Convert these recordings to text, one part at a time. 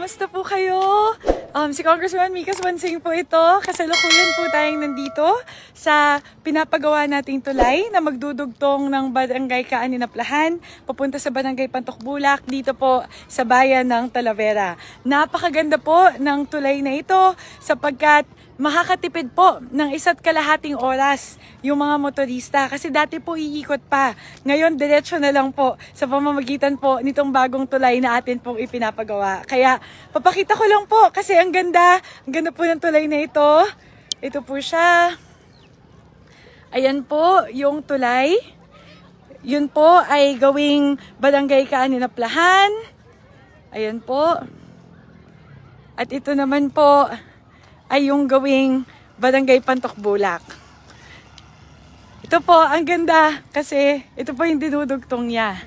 Kamusta po kayo? Si Congresswoman Mika Swansing po ito. Kasalukuyan po tayong nandito sa pinapagawa nating tulay na magdudugtong ng Barangay Kaaninaplahan papunta sa Barangay Pantok Bulak dito po sa bayan ng Talavera. Napakaganda po ng tulay na ito sapagkat makakatipid po ng 1.5 oras yung mga motorista kasi dati po iikot pa. Ngayon diretso na lang po sa pamamagitan po nitong bagong tulay na atin pong ipinapagawa. Kaya papakita ko lang po kasi ang ganda po ng tulay na ito. Ito po siya. Ayan po yung tulay. Yun po ay gawing Barangay Kaaninaplahan. Ayan po. At ito naman po ay yung gawing Barangay Pantok Bulak. Ito po, ang ganda kasi ito po yung dinudugtong niya.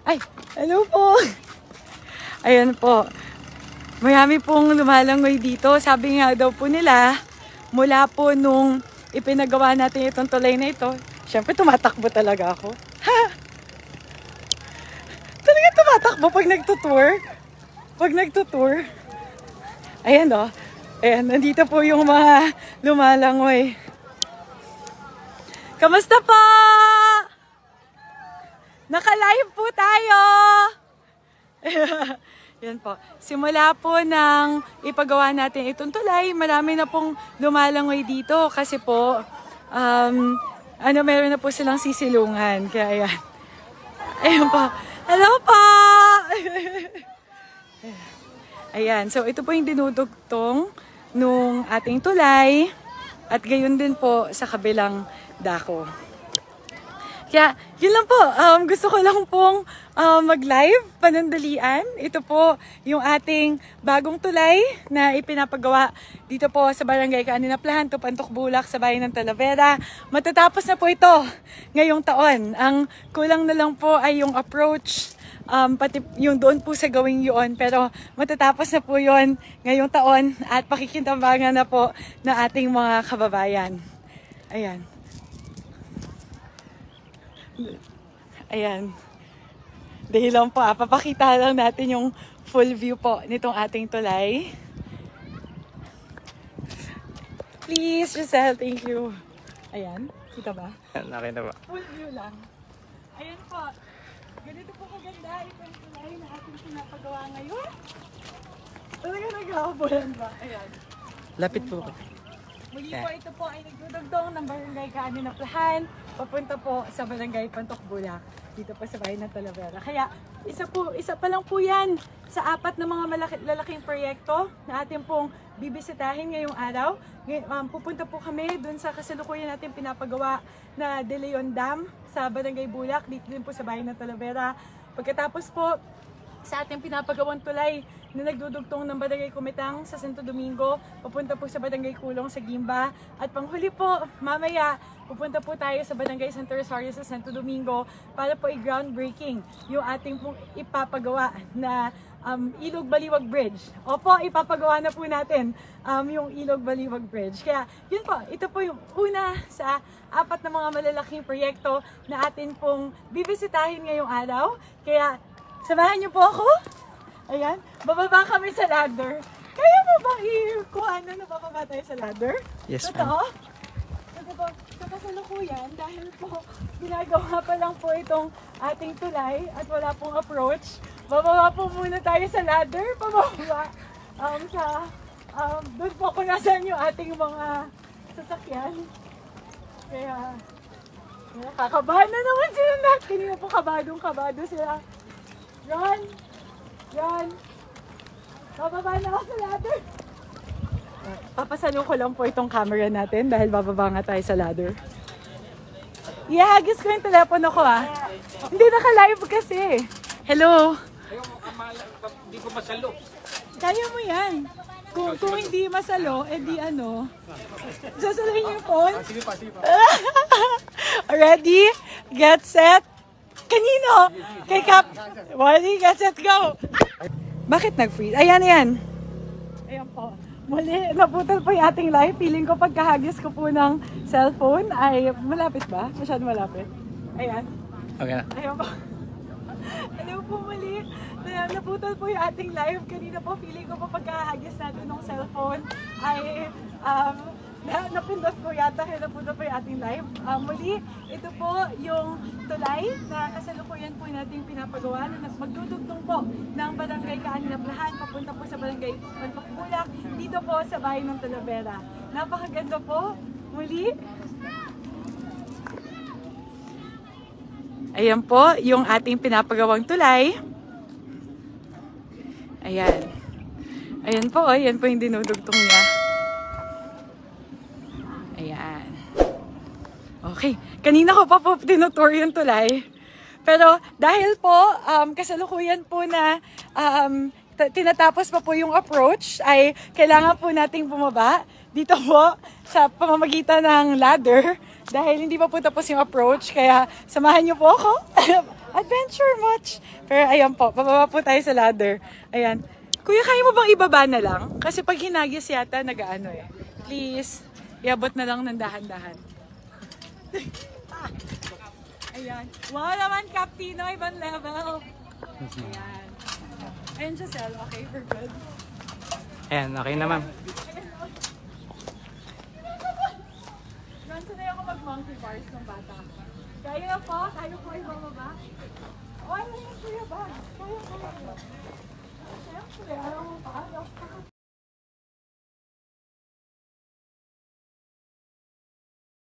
Ay, hello po! Ayan po. Marami pong lumalangoy dito. Sabi nga daw po nila, mula po nung ipinagawa natin itong tulay na ito, syempre tumatakbo talaga ako. Ha! Talaga tumatakbo pag nagtutour. Pag nagtutour. Ayan o. Ayan, nandito po yung mga lumalangoy. Kamusta po? Naka-live po tayo! Yan po. Simula po nang ipagawa natin itong tulay, marami na pong lumalangoy dito kasi po, meron na po silang sisilungan. Kaya ayan. Ayan po. Hello po! Ayan, so ito po yung dinudugtong nung ating tulay at gayon din po sa kabilang dako. Kaya yun lang po, gusto ko lang pong mag-live panandalian. Ito po yung ating bagong tulay na ipinapagawa dito po sa Barangay Kaaninaplahan, Pantok Bulak sa bayan ng Talavera. Matatapos na po ito ngayong taon. Ang kulang na lang po ay yung approach, pati yung doon po sa gawing yun, pero matatapos na po yun ngayong taon at pakikintabangan na po na ating mga kababayan. Ayan. Ayan. Dahil lang po, papakita lang natin yung full view po nitong ating tulay. Please, Giselle, thank you. Ayan, kita ba? Nakita ba? Full view lang. Ayan po. Ganito po kaganda itong tulay na ating pinapagawa ngayon. Talaga nag-aabulan ba? Ayan. Lapit po. Muli po ito po ay nagdudugtong ng Barangay Kaaninaplahan papunta po sa Barangay Pantok Bulak dito po sa bayan ng Talavera. Kaya isa pa lang po yan sa 4 na mga lalaking proyekto na atin pong bibisitahin ngayong araw. Pupunta po kami dun sa kasalukuyan natin pinapagawa na De Leon Dam sa Barangay Bulak, dito din po sa bayan ng Talavera. Pagkatapos po sa ating pinapagawang tulay na nagdudugtong ng Barangay Kumitang sa Santo Domingo, papunta po sa Barangay Kulong sa Gimba. At panghuli po, mamaya, pupunta po tayo sa Barangay Santo Rosario sa Santo Domingo para po i-groundbreaking yung ating pong ipapagawa na Ilog Baliwag Bridge. Opo, ipapagawa na po natin yung Ilog Baliwag Bridge. Kaya yun po, ito po yung una sa 4 na mga malalaking proyekto na atin pong bibisitahin ngayong araw. Kaya samahan niyo po ako. Ayan, bababa kami sa ladder. Kaya mo bang i-kuha na bababa tayo sa ladder? Yes, ma'am. Ito po, sa kasalukuyan, dahil po ginagawa pa lang po itong ating tulay at wala pong approach, bababa po muna tayo sa ladder, pababa. Doon po kung nasaan yung ating mga sasakyan. Kaya, kakabahan na naman sila lahat. Kanina po kabadong-kabado sila. Yan. Bababa na ako sa ladder. Papasalo ko lang po itong camera natin dahil bababa nga tayo sa ladder. Ihagis ko yung telepono ko Hindi naka-live kasi. Hello. Hindi ko masalo. Kaya mo yan. Kung hindi masalo, edi ano. Sasalohin yung phone. Sige pa. Ready? Get set? Kanino? Kay Cap. Ready? Get set, go! Bakit nag-freeze? Ayan. Ayan po. Muli, naputol po yung ating live. Feeling ko pagkahagis ko po ng cellphone ay malapit ba? Masyado malapit. Ayan. Okay na. Ayan po. Hello po muli. Naputol po yung ating live. Kanina po, feeling ko po pagkahagis natin ng cellphone ay napindot ko yata kaya naputol po yung ating live. Muli, ito po yung tulay na kasalukuyan po natin pinapagawa na magdudugtong po ng Barangay Kaaninaplahan papunta po sa Barangay Panpakbulak dito po sa bayan ng Talavera. Napakaganda po. Muli, ayan po yung ating pinapagawang tulay. Ayan. Ayan po, ayan po yung dinudugtong niya. Ayan. Okay. Kanina ko pa po tinutour yung tulay. Pero dahil po, kasalukuyan po na tinatapos pa po yung approach, ay kailangan po nating bumaba dito po sa pamamagitan ng ladder. Dahil hindi pa po tapos yung approach, kaya samahan niyo po ako. Adventure much! Pero ayan po, bababa po tayo sa ladder. Ayan. Kuya, kaya mo bang ibaba na lang? Kasi pag hinagis yata, nag-ano eh. Please, iabot na lang ng dahan-dahan. Ayan. Wow naman, Captino, ibang level. Ayan. Ayan, Giselle, okay, we're good. Ayan, okay na ma'am. Sanay ako mag-monkey bars ng bata. Kaya po, tayo po ay bababa.